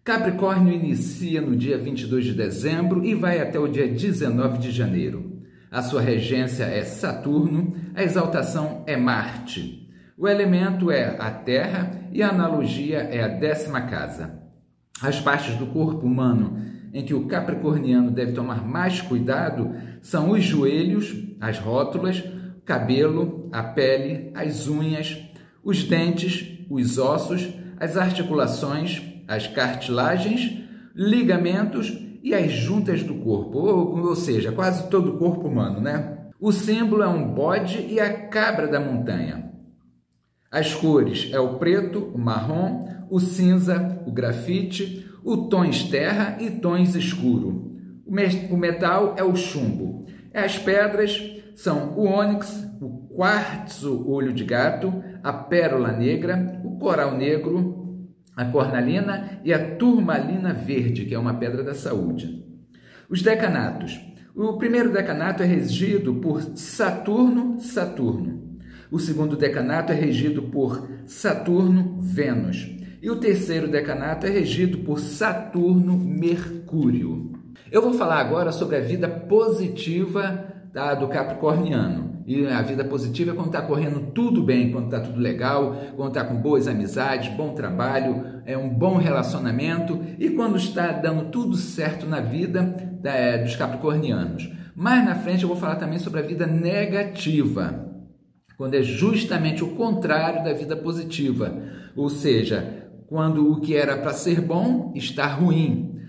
Capricórnio inicia no dia 22 de dezembro e vai até o dia 19 de janeiro. A sua regência é Saturno, a exaltação é Marte. O elemento é a Terra e a analogia é a 10ª casa. As partes do corpo humano em que o capricorniano deve tomar mais cuidado são os joelhos, as rótulas, o cabelo, a pele, as unhas, os dentes, os ossos, as articulações, as cartilagens, ligamentos e as juntas do corpo, ou seja, quase todo o corpo humano, né? O símbolo é um bode e a cabra da montanha. As cores é o preto, o marrom, o cinza, o grafite, o tons terra e tons escuro. O metal é o chumbo. As pedras são o ônix, o quartzo olho de gato, a pérola negra, o coral negro, a cornalina e a turmalina verde, que é uma pedra da saúde. Os decanatos. O primeiro decanato é regido por Saturno. O segundo decanato é regido por Saturno, Vênus. E o terceiro decanato é regido por Saturno, Mercúrio. Eu vou falar agora sobre a vida positiva do capricorniano. E a vida positiva é quando está correndo tudo bem, quando está tudo legal, quando está com boas amizades, bom trabalho, um bom relacionamento e quando está dando tudo certo na vida dos capricornianos. Mais na frente eu vou falar também sobre a vida negativa, quando é justamente o contrário da vida positiva, ou seja, quando o que era para ser bom está ruim,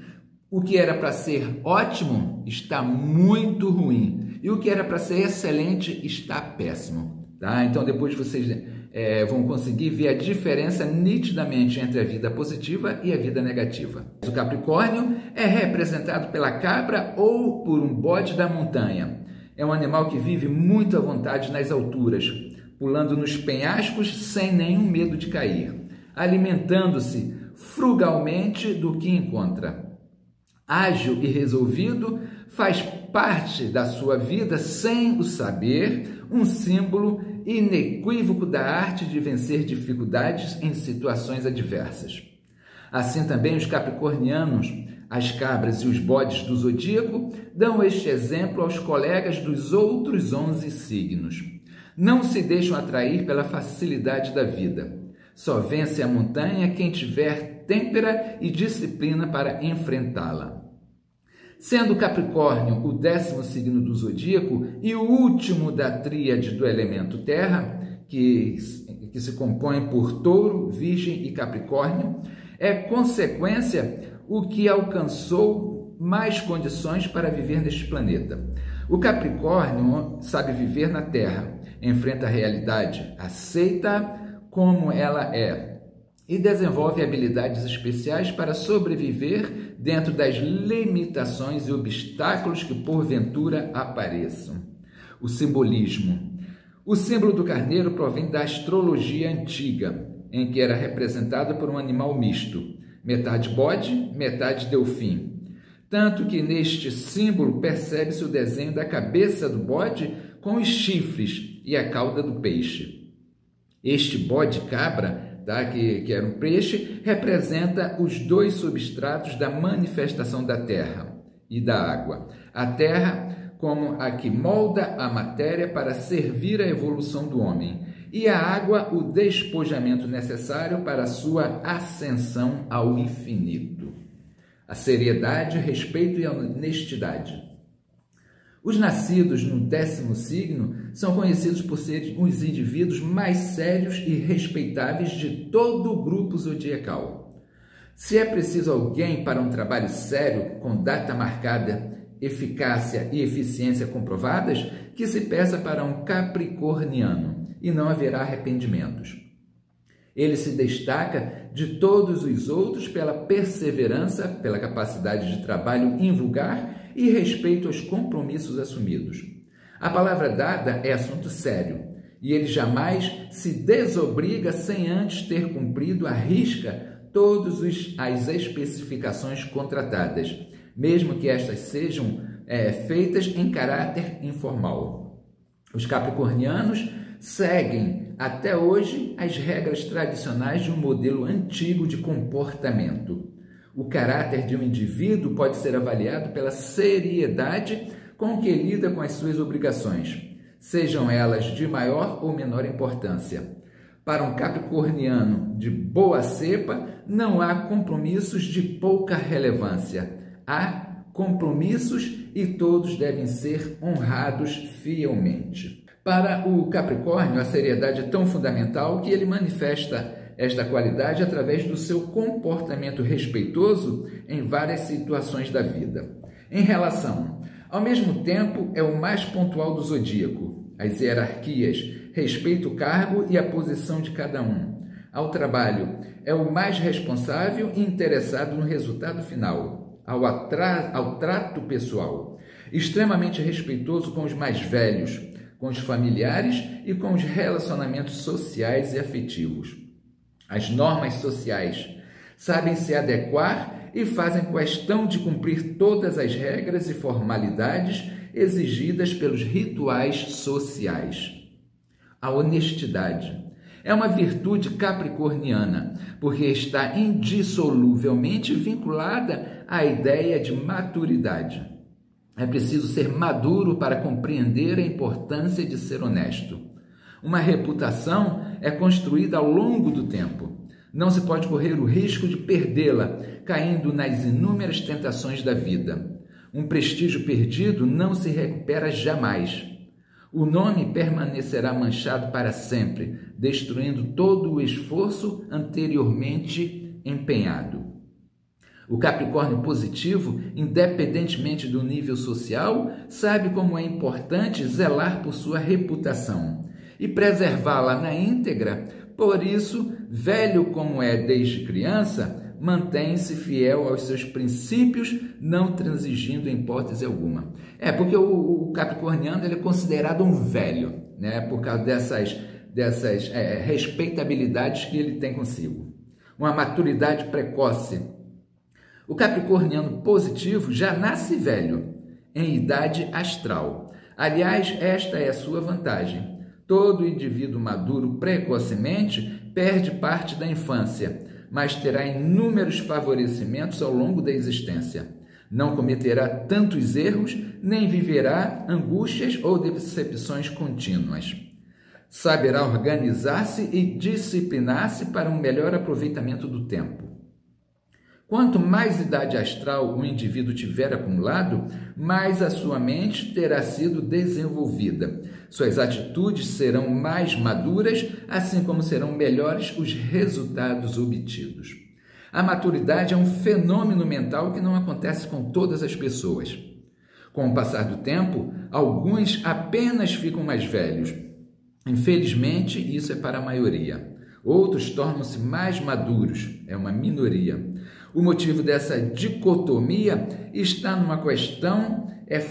o que era para ser ótimo está muito ruim. E o que era para ser excelente está péssimo, tá? Então depois vocês vão conseguir ver a diferença nitidamente entre a vida positiva e a vida negativa. O Capricórnio é representado pela cabra ou por um bode da montanha. É um animal que vive muito à vontade nas alturas, pulando nos penhascos sem nenhum medo de cair, alimentando-se frugalmente do que encontra. Ágil e resolvido, faz parte da sua vida sem o saber, um símbolo inequívoco da arte de vencer dificuldades em situações adversas. Assim também os capricornianos, as cabras e os bodes do zodíaco dão este exemplo aos colegas dos outros 11 signos. Não se deixam atrair pela facilidade da vida. Só vence a montanha quem tiver têmpera e disciplina para enfrentá-la. Sendo Capricórnio o 10º signo do zodíaco e o último da tríade do elemento terra, que se compõe por Touro, Virgem e Capricórnio, é consequência o que alcançou mais condições para viver neste planeta. O Capricórnio sabe viver na Terra, enfrenta a realidade, aceita como ela é e desenvolve habilidades especiais para sobreviver dentro das limitações e obstáculos que porventura apareçam. O simbolismo. O símbolo do carneiro provém da astrologia antiga, em que era representado por um animal misto, metade bode, metade delfim. Tanto que neste símbolo percebe-se o desenho da cabeça do bode com os chifres e a cauda do peixe. Este bode cabra, que era um peixe, representa os dois substratos da manifestação da terra e da água. A terra como a que molda a matéria para servir à evolução do homem, e a água o despojamento necessário para a sua ascensão ao infinito. A seriedade, respeito e a honestidade. Os nascidos no 10º signo são conhecidos por serem os indivíduos mais sérios e respeitáveis de todo o grupo zodiacal. Se é preciso alguém para um trabalho sério, com data marcada, eficácia e eficiência comprovadas, que se peça para um capricorniano, e não haverá arrependimentos. Ele se destaca de todos os outros pela perseverança, pela capacidade de trabalho invulgar e respeito aos compromissos assumidos. A palavra dada é assunto sério, e ele jamais se desobriga sem antes ter cumprido à risca todas as especificações contratadas, mesmo que estas sejam feitas em caráter informal. Os capricornianos seguem até hoje as regras tradicionais de um modelo antigo de comportamento. O caráter de um indivíduo pode ser avaliado pela seriedade com que lida com as suas obrigações, sejam elas de maior ou menor importância. Para um capricorniano de boa cepa, não há compromissos de pouca relevância. Há compromissos e todos devem ser honrados fielmente. Para o Capricórnio, a seriedade é tão fundamental que ele manifesta esta qualidade através do seu comportamento respeitoso em várias situações da vida. Em relação, ao mesmo tempo, é o mais pontual do zodíaco. As hierarquias, respeita o cargo e a posição de cada um. Ao trabalho, é o mais responsável e interessado no resultado final. Ao trato pessoal, extremamente respeitoso com os mais velhos, com os familiares e com os relacionamentos sociais e afetivos. As normas sociais sabem se adequar e fazem questão de cumprir todas as regras e formalidades exigidas pelos rituais sociais. A honestidade é uma virtude capricorniana, porque está indissoluvelmente vinculada à ideia de maturidade. É preciso ser maduro para compreender a importância de ser honesto. Uma reputação é construída ao longo do tempo. Não se pode correr o risco de perdê-la, caindo nas inúmeras tentações da vida. Um prestígio perdido não se recupera jamais. O nome permanecerá manchado para sempre, destruindo todo o esforço anteriormente empenhado. O Capricórnio positivo, independentemente do nível social, sabe como é importante zelar por sua reputação e preservá-la na íntegra. Por isso, velho como é desde criança, mantém-se fiel aos seus princípios, não transigindo em hipótese alguma. Porque o capricorniano ele é considerado um velho, né? Por causa dessas respeitabilidades que ele tem consigo. Uma maturidade precoce. O capricorniano positivo já nasce velho, em idade astral. Aliás, esta é a sua vantagem. Todo indivíduo maduro precocemente perde parte da infância, mas terá inúmeros favorecimentos ao longo da existência. Não cometerá tantos erros, nem viverá angústias ou decepções contínuas. Saberá organizar-se e disciplinar-se para um melhor aproveitamento do tempo. Quanto mais idade astral o indivíduo tiver acumulado, mais a sua mente terá sido desenvolvida. Suas atitudes serão mais maduras, assim como serão melhores os resultados obtidos. A maturidade é um fenômeno mental que não acontece com todas as pessoas. Com o passar do tempo, alguns apenas ficam mais velhos. Infelizmente, isso é para a maioria. Outros tornam-se mais maduros, é uma minoria. O motivo dessa dicotomia está numa questão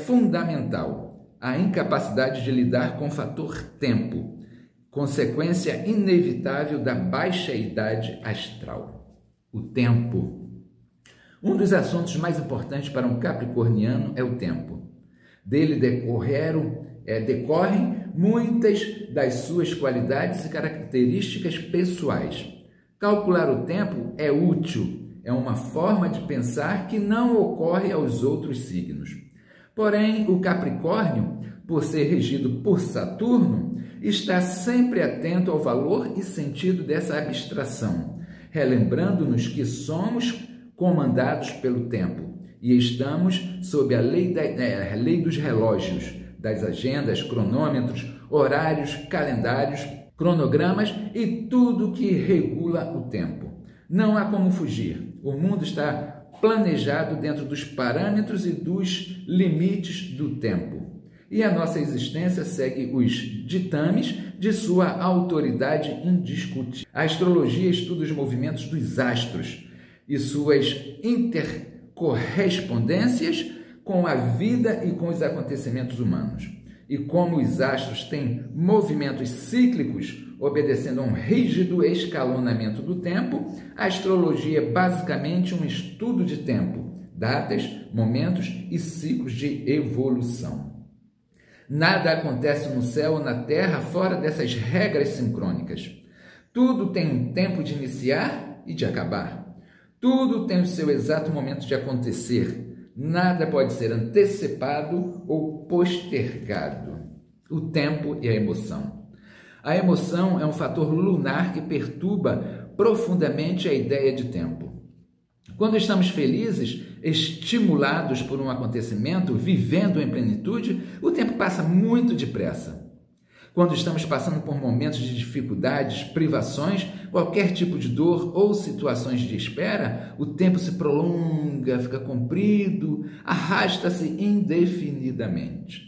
fundamental: a incapacidade de lidar com o fator tempo, consequência inevitável da baixa idade astral. O tempo. Um dos assuntos mais importantes para um capricorniano é o tempo. Dele decorrem muitas das suas qualidades e características pessoais. Calcular o tempo é útil. É uma forma de pensar que não ocorre aos outros signos. Porém, o Capricórnio, por ser regido por Saturno, está sempre atento ao valor e sentido dessa abstração, relembrando-nos que somos comandados pelo tempo e estamos sob a lei dos relógios, das agendas, cronômetros, horários, calendários, cronogramas e tudo que regula o tempo. Não há como fugir. O mundo está planejado dentro dos parâmetros e dos limites do tempo. E a nossa existência segue os ditames de sua autoridade indiscutível. A astrologia estuda os movimentos dos astros e suas intercorrespondências com a vida e com os acontecimentos humanos. E como os astros têm movimentos cíclicos, obedecendo a um rígido escalonamento do tempo, a astrologia é basicamente um estudo de tempo, datas, momentos e ciclos de evolução. Nada acontece no céu ou na terra fora dessas regras sincrônicas. Tudo tem um tempo de iniciar e de acabar. Tudo tem o seu exato momento de acontecer. Nada pode ser antecipado ou postergado. O tempo e a emoção. A emoção é um fator lunar que perturba profundamente a ideia de tempo. Quando estamos felizes, estimulados por um acontecimento, vivendo em plenitude, o tempo passa muito depressa. Quando estamos passando por momentos de dificuldades, privações, qualquer tipo de dor ou situações de espera, o tempo se prolonga, fica comprido, arrasta-se indefinidamente.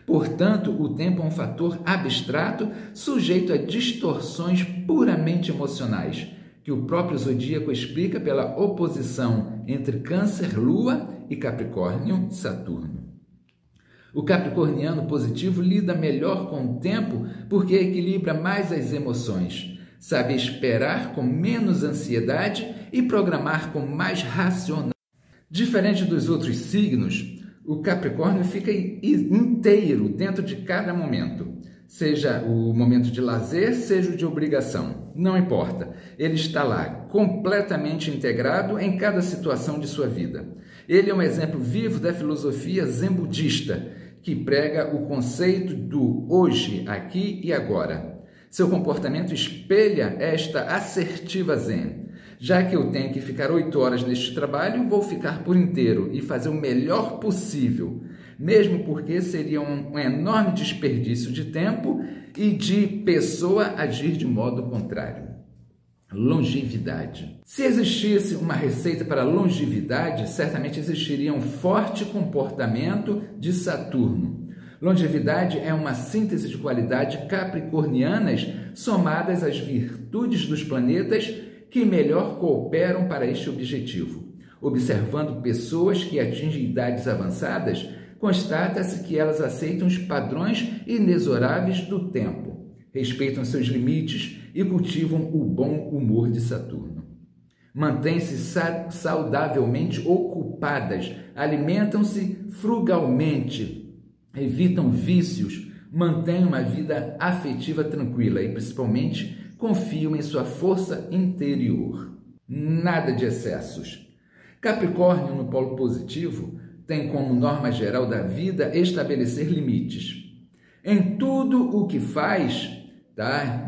Portanto, o tempo é um fator abstrato sujeito a distorções puramente emocionais, que o próprio zodíaco explica pela oposição entre Câncer, Lua e Capricórnio, Saturno. O capricorniano positivo lida melhor com o tempo porque equilibra mais as emoções, sabe esperar com menos ansiedade e programar com mais racionalidade. Diferente dos outros signos, o Capricórnio fica inteiro dentro de cada momento, seja o momento de lazer, seja o de obrigação, não importa. Ele está lá, completamente integrado em cada situação de sua vida. Ele é um exemplo vivo da filosofia zen budista, que prega o conceito do hoje, aqui e agora. Seu comportamento espelha esta assertiva zen. Já que eu tenho que ficar 8 horas neste trabalho, vou ficar por inteiro e fazer o melhor possível, mesmo porque seria um enorme desperdício de tempo e de pessoa agir de modo contrário. Longevidade. Se existisse uma receita para longevidade, certamente existiria um forte comportamento de Saturno. Longevidade é uma síntese de qualidades capricornianas somadas às virtudes dos planetas que melhor cooperam para este objetivo. Observando pessoas que atingem idades avançadas, constata-se que elas aceitam os padrões inexoráveis do tempo, respeitam seus limites e cultivam o bom humor de Saturno. Mantêm-se saudavelmente ocupadas, alimentam-se frugalmente, evitam vícios, mantêm uma vida afetiva tranquila e, principalmente, confiam em sua força interior. Nada de excessos. Capricórnio, no polo positivo, tem como norma geral da vida estabelecer limites. Em tudo o que faz,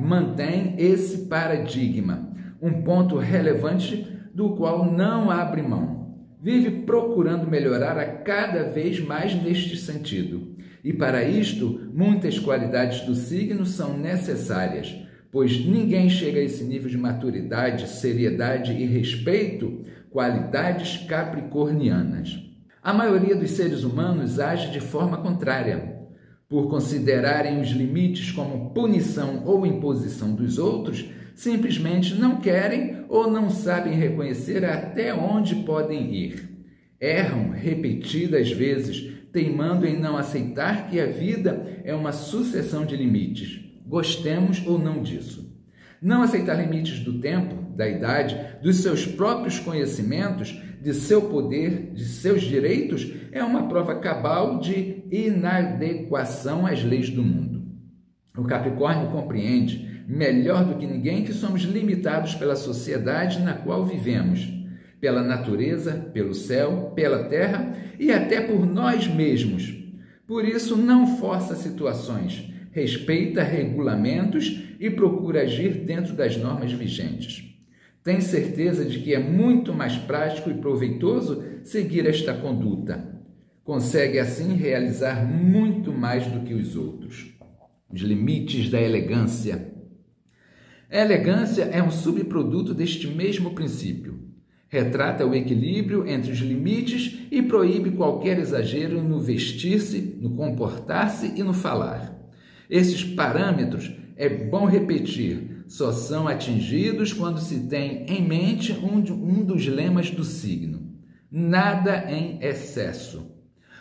mantém esse paradigma, um ponto relevante do qual não abre mão. Vive procurando melhorar a cada vez mais neste sentido. E para isto, muitas qualidades do signo são necessárias, pois ninguém chega a esse nível de maturidade, seriedade e respeito, qualidades capricornianas. A maioria dos seres humanos age de forma contrária. Por considerarem os limites como punição ou imposição dos outros, simplesmente não querem ou não sabem reconhecer até onde podem ir. Erram repetidas vezes, teimando em não aceitar que a vida é uma sucessão de limites, gostemos ou não disso. Não aceitar limites do tempo, da idade, dos seus próprios conhecimentos, de seu poder, de seus direitos, é uma prova cabal de inadequação às leis do mundo. O Capricórnio compreende, melhor do que ninguém, que somos limitados pela sociedade na qual vivemos, pela natureza, pelo céu, pela terra e até por nós mesmos. Por isso, não força situações, respeita regulamentos e procura agir dentro das normas vigentes. Tem certeza de que é muito mais prático e proveitoso seguir esta conduta. Consegue, assim, realizar muito mais do que os outros. Os limites da elegância. A elegância é um subproduto deste mesmo princípio. Retrata o equilíbrio entre os limites e proíbe qualquer exagero no vestir-se, no comportar-se e no falar. Esses parâmetros, é bom repetir, só são atingidos quando se tem em mente um dos lemas do signo: nada em excesso.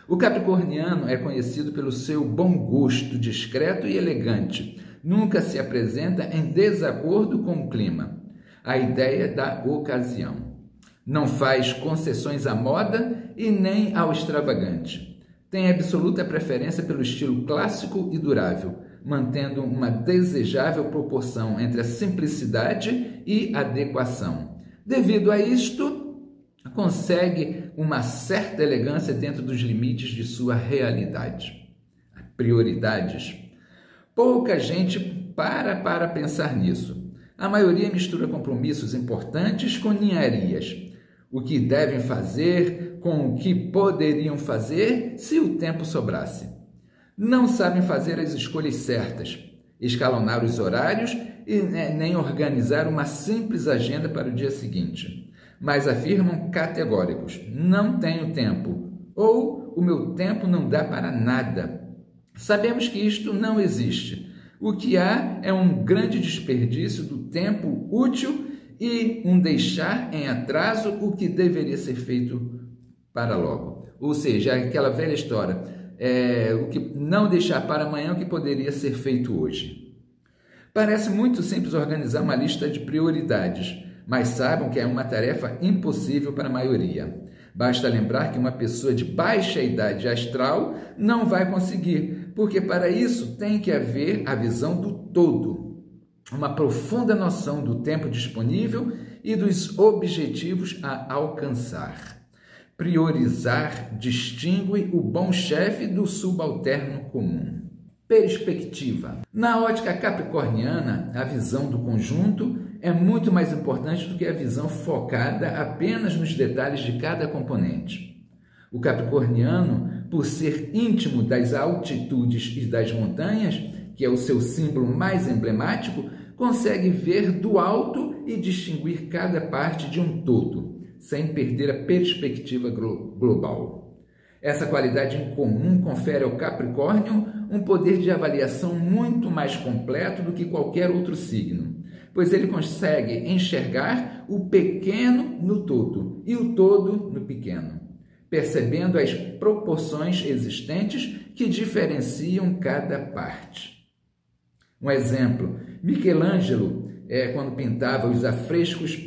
O capricorniano é conhecido pelo seu bom gosto, discreto e elegante. Nunca se apresenta em desacordo com o clima, a ideia da ocasião. Não faz concessões à moda e nem ao extravagante. Tem absoluta preferência pelo estilo clássico e durável, mantendo uma desejável proporção entre a simplicidade e adequação. Devido a isto, consegue uma certa elegância dentro dos limites de sua realidade. Prioridades. Pouca gente para pensar nisso. A maioria mistura compromissos importantes com ninharias. O que devem fazer com o que poderiam fazer se o tempo sobrasse. Não sabem fazer as escolhas certas, escalonar os horários e nem organizar uma simples agenda para o dia seguinte. Mas afirmam categóricos: não tenho tempo, ou o meu tempo não dá para nada. Sabemos que isto não existe. O que há é um grande desperdício do tempo útil e um deixar em atraso o que deveria ser feito para logo. Ou seja, aquela velha história, o que não deixar para amanhã o que poderia ser feito hoje. Parece muito simples organizar uma lista de prioridades, mas saibam que é uma tarefa impossível para a maioria. Basta lembrar que uma pessoa de baixa idade astral não vai conseguir, porque para isso tem que haver a visão do todo, uma profunda noção do tempo disponível e dos objetivos a alcançar. Priorizar distingue o bom chefe do subalterno comum. Perspectiva. Na ótica capricorniana, a visão do conjunto é muito mais importante do que a visão focada apenas nos detalhes de cada componente. O capricorniano, por ser íntimo das altitudes e das montanhas, que é o seu símbolo mais emblemático, consegue ver do alto e distinguir cada parte de um todo, sem perder a perspectiva global. Essa qualidade em comum confere ao Capricórnio um poder de avaliação muito mais completo do que qualquer outro signo, pois ele consegue enxergar o pequeno no todo e o todo no pequeno, percebendo as proporções existentes que diferenciam cada parte. Um exemplo, Michelangelo, quando pintava os afrescos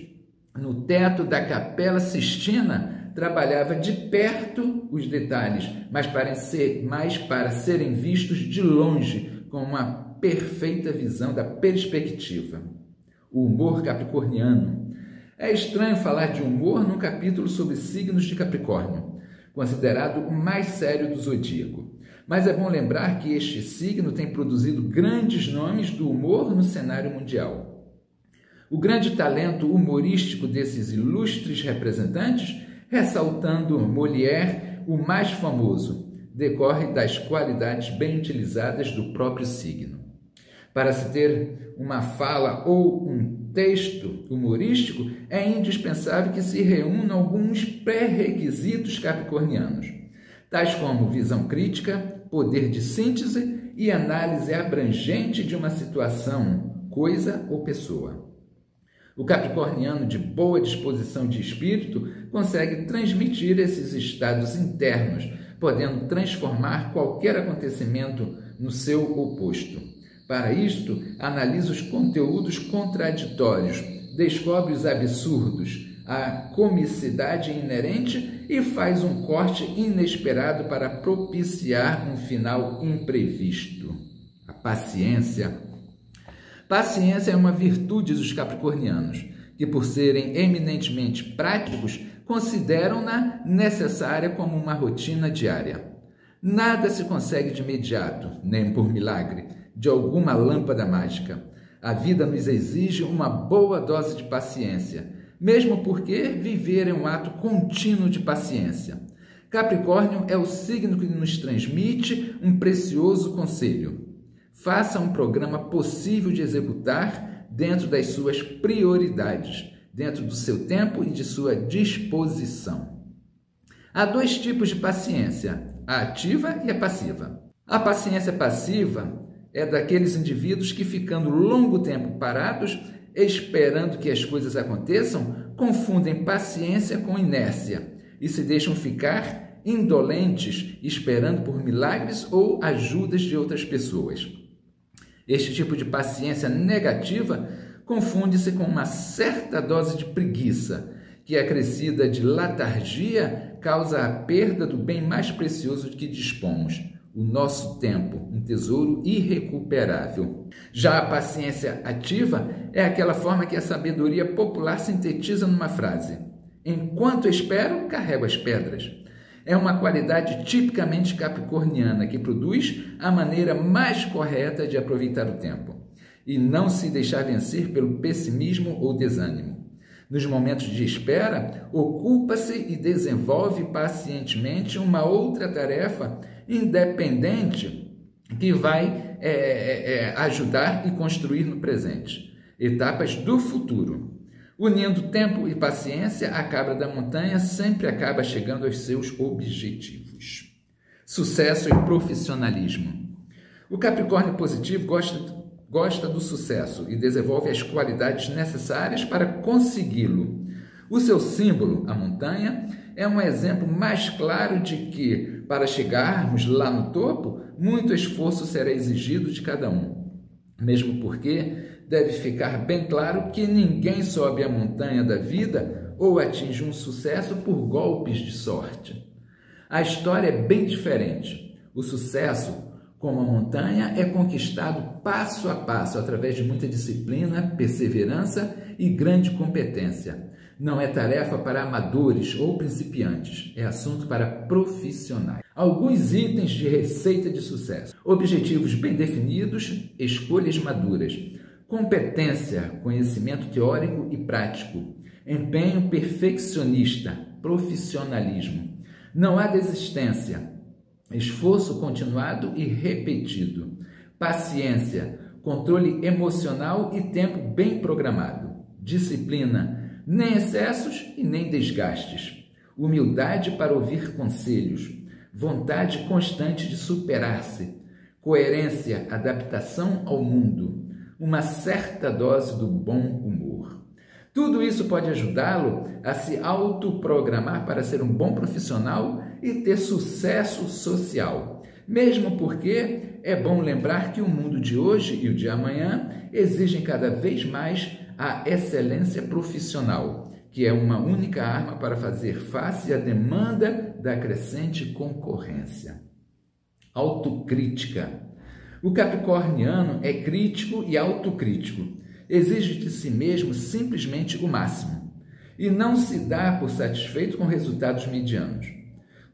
no teto da Capela Sistina, trabalhava de perto os detalhes, mas para serem vistos de longe, com uma perfeita visão da perspectiva. O humor capricorniano. É estranho falar de humor num capítulo sobre signos de Capricórnio, considerado o mais sério do zodíaco. Mas é bom lembrar que este signo tem produzido grandes nomes do humor no cenário mundial. O grande talento humorístico desses ilustres representantes, ressaltando Molière, o mais famoso, decorre das qualidades bem utilizadas do próprio signo. Para se ter uma fala ou um texto humorístico, é indispensável que se reúnam alguns pré-requisitos capricornianos, tais como visão crítica, poder de síntese e análise abrangente de uma situação, coisa ou pessoa. O capricorniano de boa disposição de espírito consegue transmitir esses estados internos, podendo transformar qualquer acontecimento no seu oposto. Para isto, analisa os conteúdos contraditórios, descobre os absurdos, a comicidade inerente e faz um corte inesperado para propiciar um final imprevisto. A paciência. Paciência é uma virtude dos capricornianos, que por serem eminentemente práticos, consideram-na necessária como uma rotina diária. Nada se consegue de imediato, nem por milagre, de alguma lâmpada mágica. A vida nos exige uma boa dose de paciência, mesmo porque viver é um ato contínuo de paciência. Capricórnio é o signo que nos transmite um precioso conselho. Faça um programa possível de executar dentro das suas prioridades, dentro do seu tempo e de sua disposição. Há dois tipos de paciência, a ativa e a passiva. A paciência passiva é daqueles indivíduos que, ficando longo tempo parados, esperando que as coisas aconteçam, confundem paciência com inércia e se deixam ficar indolentes, esperando por milagres ou ajudas de outras pessoas. Este tipo de paciência negativa confunde-se com uma certa dose de preguiça, que, acrescida de letargia, causa a perda do bem mais precioso de que dispomos, o nosso tempo, um tesouro irrecuperável. Já a paciência ativa é aquela forma que a sabedoria popular sintetiza numa frase: enquanto espero, carrego as pedras. É uma qualidade tipicamente capricorniana que produz a maneira mais correta de aproveitar o tempo e não se deixar vencer pelo pessimismo ou desânimo. Nos momentos de espera, ocupa-se e desenvolve pacientemente uma outra tarefa independente que vai ajudar e construir no presente. Etapas do futuro. Unindo tempo e paciência, a cabra da montanha sempre acaba chegando aos seus objetivos. Sucesso e profissionalismo. O Capricórnio positivo gosta do sucesso e desenvolve as qualidades necessárias para consegui-lo. O seu símbolo, a montanha, é um exemplo mais claro de que, para chegarmos lá no topo, muito esforço será exigido de cada um. Mesmo porque deve ficar bem claro que ninguém sobe a montanha da vida ou atinge um sucesso por golpes de sorte. A história é bem diferente. O sucesso, como a montanha, é conquistado passo a passo, através de muita disciplina, perseverança e grande competência. Não é tarefa para amadores ou principiantes, é assunto para profissionais. Alguns itens de receita de sucesso: objetivos bem definidos, escolhas maduras, competência, conhecimento teórico e prático, empenho perfeccionista, profissionalismo. Não há desistência, esforço continuado e repetido, paciência, controle emocional e tempo bem programado, disciplina, nem excessos e nem desgastes, humildade para ouvir conselhos, vontade constante de superar-se, coerência, adaptação ao mundo, uma certa dose do bom humor. Tudo isso pode ajudá-lo a se autoprogramar para ser um bom profissional e ter sucesso social. Mesmo porque é bom lembrar que o mundo de hoje e o de amanhã exigem cada vez mais a excelência profissional, que é uma única arma para fazer face à demanda da crescente concorrência. Autocrítica. O capricorniano é crítico e autocrítico. Exige de si mesmo simplesmente o máximo e não se dá por satisfeito com resultados medianos.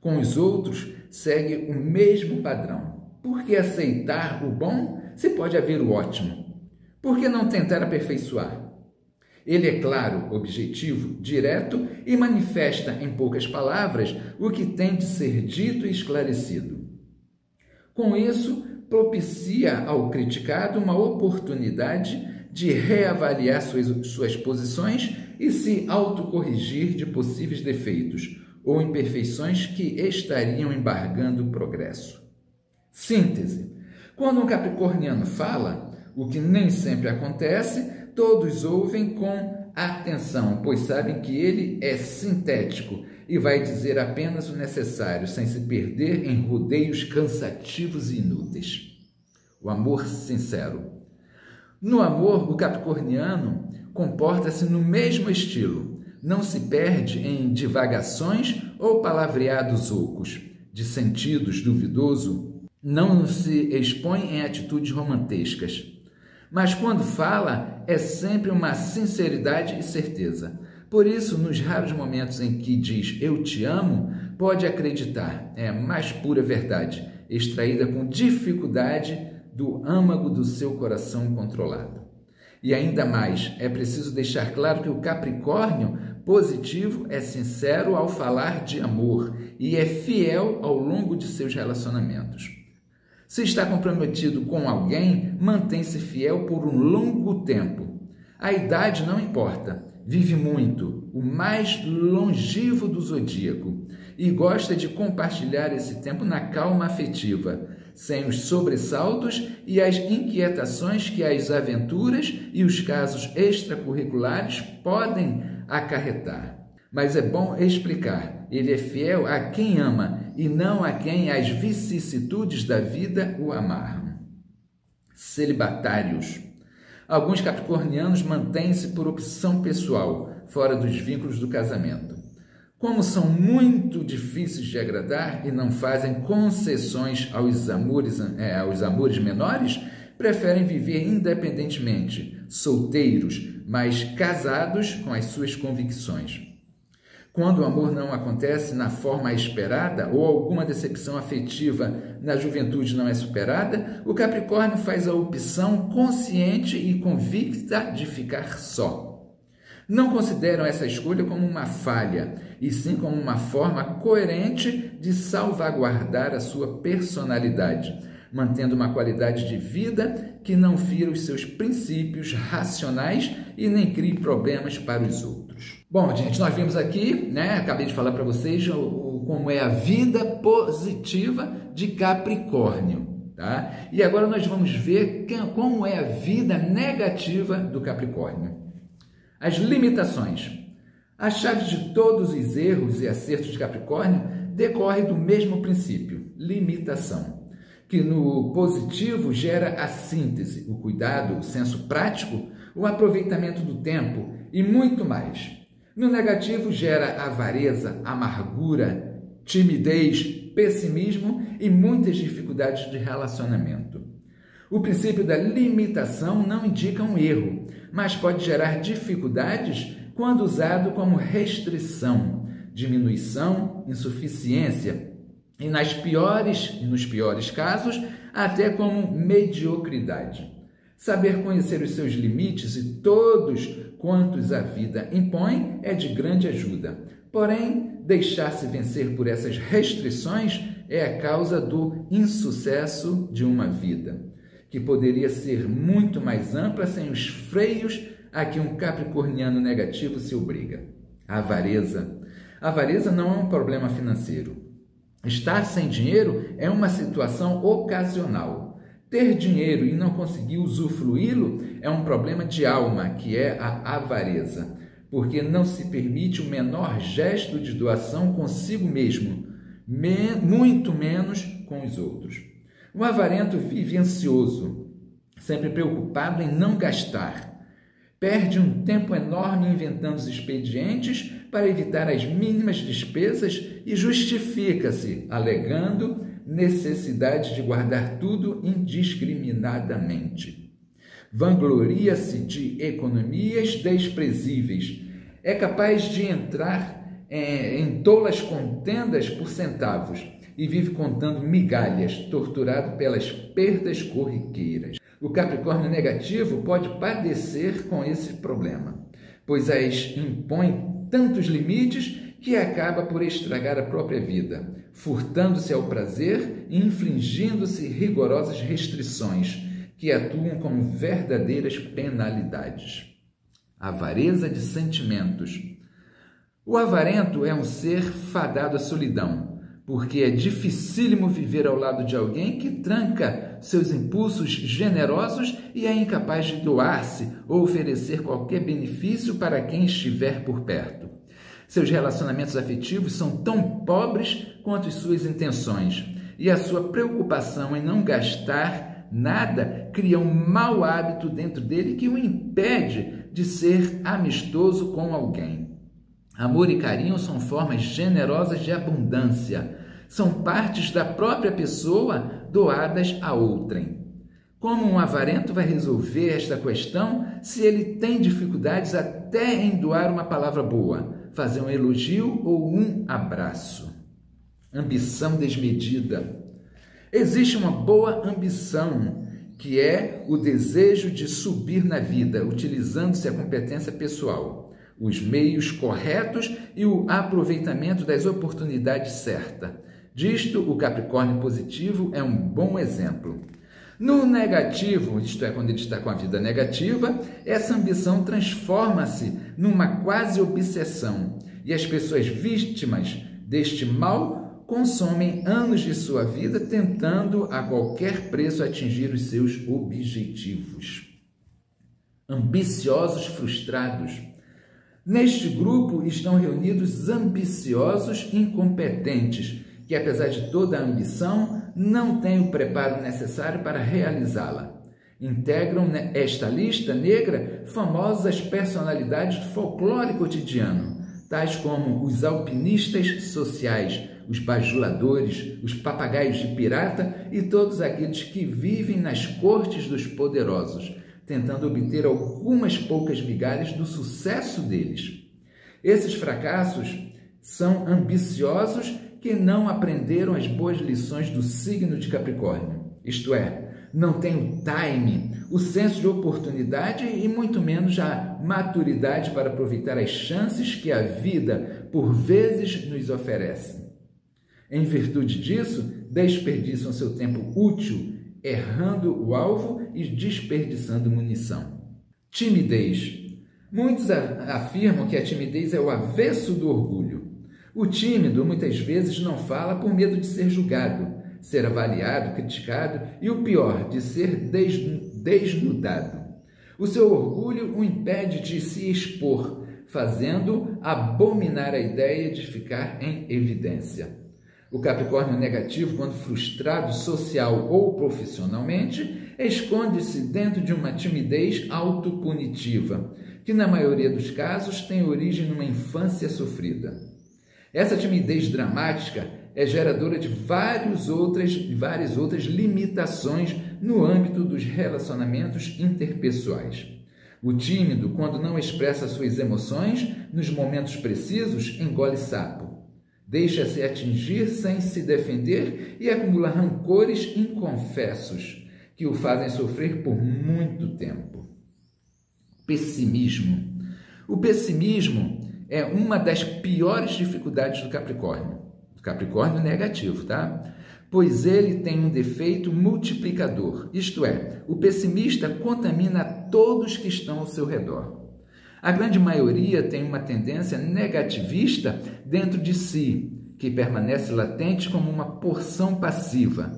Com os outros, segue o mesmo padrão. Por que aceitar o bom se pode haver o ótimo? Por que não tentar aperfeiçoar? Ele é claro, objetivo, direto e manifesta em poucas palavras o que tem de ser dito e esclarecido. Com isso, propicia ao criticado uma oportunidade de reavaliar suas posições e se autocorrigir de possíveis defeitos ou imperfeições que estariam embargando o progresso. Síntese. Quando um capricorniano fala, o que nem sempre acontece, todos ouvem com atenção, pois sabem que ele é sintético e vai dizer apenas o necessário, sem se perder em rodeios cansativos e inúteis. O amor sincero. No amor, o capricorniano comporta-se no mesmo estilo. Não se perde em divagações ou palavreados ocos, de sentidos duvidoso. Não se expõe em atitudes romantescas. Mas quando fala, é sempre uma sinceridade e certeza. Por isso, nos raros momentos em que diz "eu te amo", pode acreditar, é a mais pura verdade, extraída com dificuldade do âmago do seu coração controlado. E ainda mais, é preciso deixar claro que o Capricórnio positivo é sincero ao falar de amor e é fiel ao longo de seus relacionamentos. Se está comprometido com alguém, mantém-se fiel por um longo tempo. A idade não importa, vive muito, o mais longevo do zodíaco, e gosta de compartilhar esse tempo na calma afetiva, sem os sobressaltos e as inquietações que as aventuras e os casos extracurriculares podem acarretar. Mas é bom explicar, ele é fiel a quem ama e não a quem as vicissitudes da vida o amarram. Celibatários. Alguns capricornianos mantêm-se por opção pessoal, fora dos vínculos do casamento. Como são muito difíceis de agradar e não fazem concessões aos amores menores, preferem viver independentemente, solteiros, mas casados com as suas convicções. Quando o amor não acontece na forma esperada ou alguma decepção afetiva na juventude não é superada, o Capricórnio faz a opção consciente e convicta de ficar só. Não consideram essa escolha como uma falha, e sim como uma forma coerente de salvaguardar a sua personalidade, mantendo uma qualidade de vida que não fira os seus princípios racionais e nem crie problemas para os outros. Bom, gente, nós vimos aqui, acabei de falar para vocês como é a vida positiva de Capricórnio, tá? E agora nós vamos ver como é a vida negativa do Capricórnio. As limitações. A chave de todos os erros e acertos de Capricórnio decorre do mesmo princípio, limitação, que no positivo gera a síntese, o cuidado, o senso prático, o aproveitamento do tempo e muito mais. No negativo gera avareza, amargura, timidez, pessimismo e muitas dificuldades de relacionamento. O princípio da limitação não indica um erro, mas pode gerar dificuldades quando usado como restrição, diminuição, insuficiência e nos piores casos, até como mediocridade. Saber conhecer os seus limites e todos quantos a vida impõe é de grande ajuda. Porém, deixar-se vencer por essas restrições é a causa do insucesso de uma vida, que poderia ser muito mais ampla sem os freios a que um capricorniano negativo se obriga. A avareza. A avareza não é um problema financeiro. Estar sem dinheiro é uma situação ocasional. Ter dinheiro e não conseguir usufruí-lo é um problema de alma, que é a avareza, porque não se permite o menor gesto de doação consigo mesmo, muito menos com os outros. O avarento vive ansioso, sempre preocupado em não gastar. Perde um tempo enorme inventando os expedientes para evitar as mínimas despesas e justifica-se, alegando necessidade de guardar tudo indiscriminadamente. Vangloria-se de economias desprezíveis. É capaz de entrar em tolas contendas por centavos e vive contando migalhas, torturado pelas perdas corriqueiras. O Capricórnio negativo pode padecer com esse problema, pois as impõe tantos limites que acaba por estragar a própria vida, furtando-se ao prazer e infligindo-se rigorosas restrições que atuam como verdadeiras penalidades. Avareza de sentimentos. O avarento é um ser fadado à solidão, porque é dificílimo viver ao lado de alguém que tranca seus impulsos generosos e é incapaz de doar-se ou oferecer qualquer benefício para quem estiver por perto. Seus relacionamentos afetivos são tão pobres quanto as suas intenções, e a sua preocupação em não gastar nada cria um mau hábito dentro dele que o impede de ser amistoso com alguém. Amor e carinho são formas generosas de abundância, são partes da própria pessoa doadas a outrem. Como um avarento vai resolver esta questão se ele tem dificuldades até em doar uma palavra boa, fazer um elogio ou um abraço? Ambição desmedida. Existe uma boa ambição, que é o desejo de subir na vida, utilizando-se a competência pessoal, os meios corretos e o aproveitamento das oportunidades certas. Disto, o Capricórnio positivo é um bom exemplo. No negativo, isto é, quando ele está com a vida negativa, essa ambição transforma-se numa quase obsessão e as pessoas vítimas deste mal consomem anos de sua vida tentando a qualquer preço atingir os seus objetivos. Ambiciosos frustrados. Neste grupo estão reunidos ambiciosos incompetentes, que apesar de toda a ambição, não têm o preparo necessário para realizá-la. Integram esta lista negra famosas personalidades do folclore cotidiano, tais como os alpinistas sociais, os bajuladores, os papagaios de pirata e todos aqueles que vivem nas cortes dos poderosos, tentando obter algumas poucas migalhas do sucesso deles. Esses fracassos são ambiciosos que não aprenderam as boas lições do signo de Capricórnio, isto é, não têm o time, o senso de oportunidade e muito menos a maturidade para aproveitar as chances que a vida, por vezes, nos oferece. Em virtude disso, desperdiçam seu tempo útil, errando o alvo e desperdiçando munição. Timidez. Muitos afirmam que a timidez é o avesso do orgulho. O tímido, muitas vezes, não fala por medo de ser julgado, ser avaliado, criticado e, o pior, de ser desnudado. O seu orgulho o impede de se expor, fazendo abominar a ideia de ficar em evidência. O Capricórnio negativo, quando frustrado social ou profissionalmente, esconde-se dentro de uma timidez autopunitiva, que na maioria dos casos tem origem numa infância sofrida. Essa timidez dramática é geradora de várias outras limitações no âmbito dos relacionamentos interpessoais. O tímido, quando não expressa suas emoções, nos momentos precisos, engole sapo. Deixa-se atingir sem se defender e acumula rancores inconfessos, que o fazem sofrer por muito tempo. Pessimismo. O pessimismo é uma das piores dificuldades do Capricórnio. Capricórnio negativo, tá? Pois ele tem um defeito multiplicador, isto é, o pessimista contamina todos que estão ao seu redor. A grande maioria tem uma tendência negativista dentro de si, que permanece latente como uma porção passiva,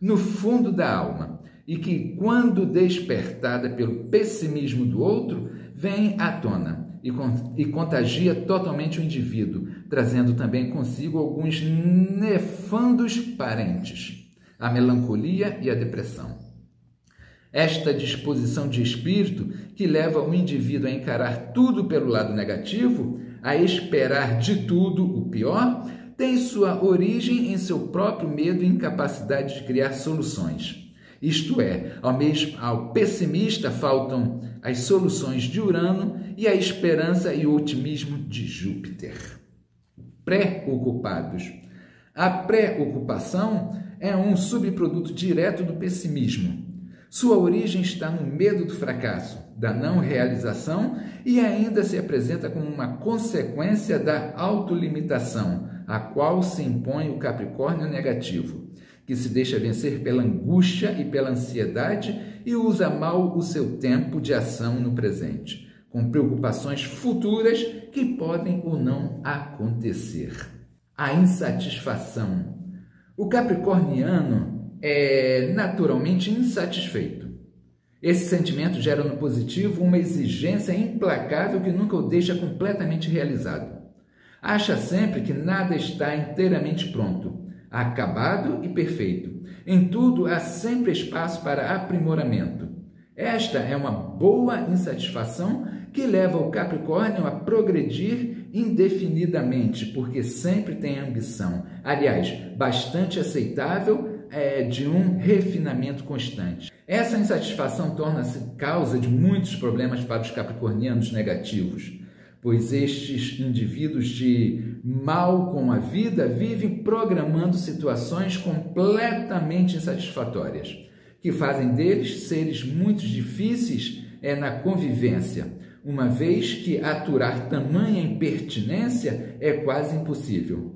no fundo da alma, e que, quando despertada pelo pessimismo do outro, vem à tona e contagia totalmente o indivíduo, trazendo também consigo alguns nefandos parentes, a melancolia e a depressão. Esta disposição de espírito, que leva o indivíduo a encarar tudo pelo lado negativo, a esperar de tudo o pior, tem sua origem em seu próprio medo e incapacidade de criar soluções. Isto é, ao pessimista faltam as soluções de Urano e a esperança e o otimismo de Júpiter. Preocupados. A preocupação é um subproduto direto do pessimismo. Sua origem está no medo do fracasso, da não realização e ainda se apresenta como uma consequência da autolimitação, a qual se impõe o Capricórnio negativo, que se deixa vencer pela angústia e pela ansiedade e usa mal o seu tempo de ação no presente, com preocupações futuras que podem ou não acontecer. A insatisfação. O capricorniano é naturalmente insatisfeito. Esse sentimento gera no positivo uma exigência implacável que nunca o deixa completamente realizado. Acha sempre que nada está inteiramente pronto, acabado e perfeito. Em tudo há sempre espaço para aprimoramento. Esta é uma boa insatisfação que leva o Capricórnio a progredir indefinidamente, porque sempre tem ambição. Aliás, bastante aceitável, de um refinamento constante. Essa insatisfação torna-se causa de muitos problemas para os capricornianos negativos, pois estes indivíduos de mal com a vida vivem programando situações completamente insatisfatórias, que fazem deles seres muito difíceis na convivência, uma vez que aturar tamanha impertinência é quase impossível.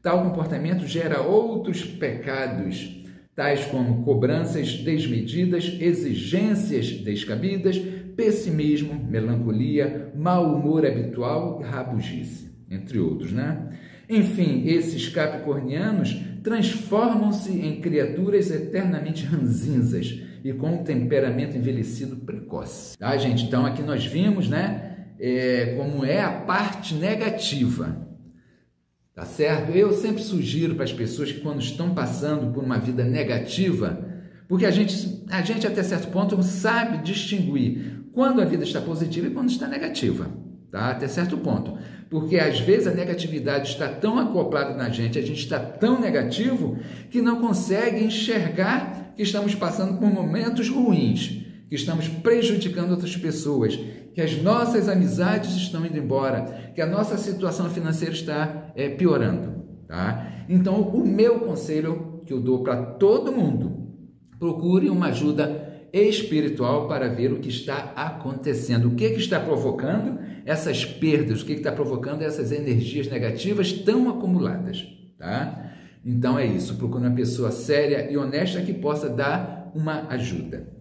Tal comportamento gera outros pecados, tais como cobranças desmedidas, exigências descabidas, pessimismo, melancolia, mau humor habitual e rabugice, entre outros, né? Enfim, esses capricornianos transformam-se em criaturas eternamente ranzinzas e com um temperamento envelhecido precoce. Tá, gente? Então, aqui nós vimos, né, como é a parte negativa. Tá certo? Eu sempre sugiro para as pessoas que quando estão passando por uma vida negativa, porque a gente até certo ponto sabe distinguir quando a vida está positiva e quando está negativa. tá? Até certo ponto. Porque às vezes a negatividade está tão acoplada na gente, a gente está tão negativo, que não consegue enxergar que estamos passando por momentos ruins, que estamos prejudicando outras pessoas, que as nossas amizades estão indo embora, que a nossa situação financeira está piorando, tá? Então, o meu conselho que eu dou para todo mundo, procure uma ajuda espiritual para ver o que está acontecendo, o que está provocando essas perdas, o que está provocando essas energias negativas tão acumuladas, tá? Então é isso, procure uma pessoa séria e honesta que possa dar uma ajuda.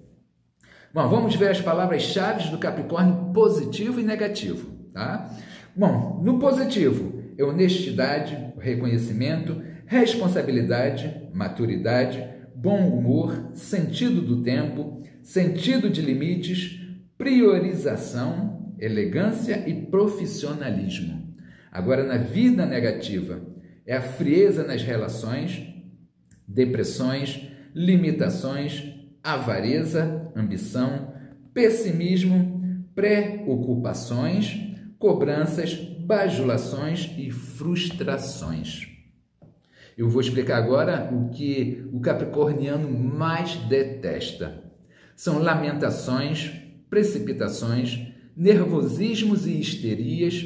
Bom, vamos ver as palavras-chave do Capricórnio positivo e negativo, tá? Bom, no positivo é honestidade, reconhecimento, responsabilidade, maturidade, bom humor, sentido do tempo, sentido de limites, priorização, elegância e profissionalismo. Agora, na vida negativa, é a frieza nas relações, depressões, limitações, avareza, ambição, pessimismo, preocupações, cobranças, bajulações e frustrações. Eu vou explicar agora o que o capricorniano mais detesta. São lamentações, precipitações, nervosismos e histerias,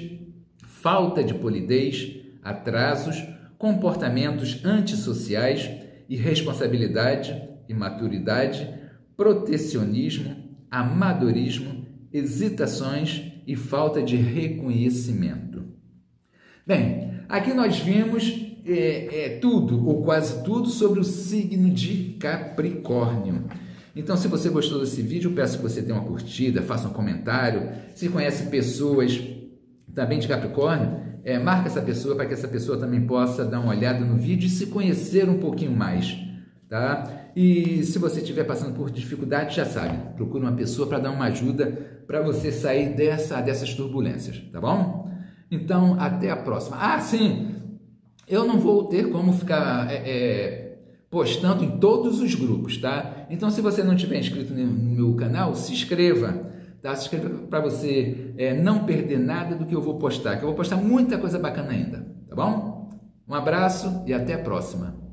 falta de polidez, atrasos, comportamentos antissociais, irresponsabilidade, imaturidade, protecionismo, amadorismo, hesitações e falta de reconhecimento. Bem, aqui nós vimos tudo ou quase tudo sobre o signo de Capricórnio. Então, se você gostou desse vídeo, eu peço que você dê uma curtida, faça um comentário. Se conhece pessoas também de Capricórnio, marca essa pessoa para que essa pessoa também possa dar uma olhada no vídeo e se conhecer um pouquinho mais, tá? E se você estiver passando por dificuldade, já sabe, procure uma pessoa para dar uma ajuda para você sair dessas turbulências, tá bom? Então, até a próxima. Ah, sim! Eu não vou ter como ficar postando em todos os grupos, tá? Então, se você não estiver inscrito no meu canal, se inscreva, tá? Se inscreva para você não perder nada do que eu vou postar, que eu vou postar muita coisa bacana ainda, tá bom? Um abraço e até a próxima.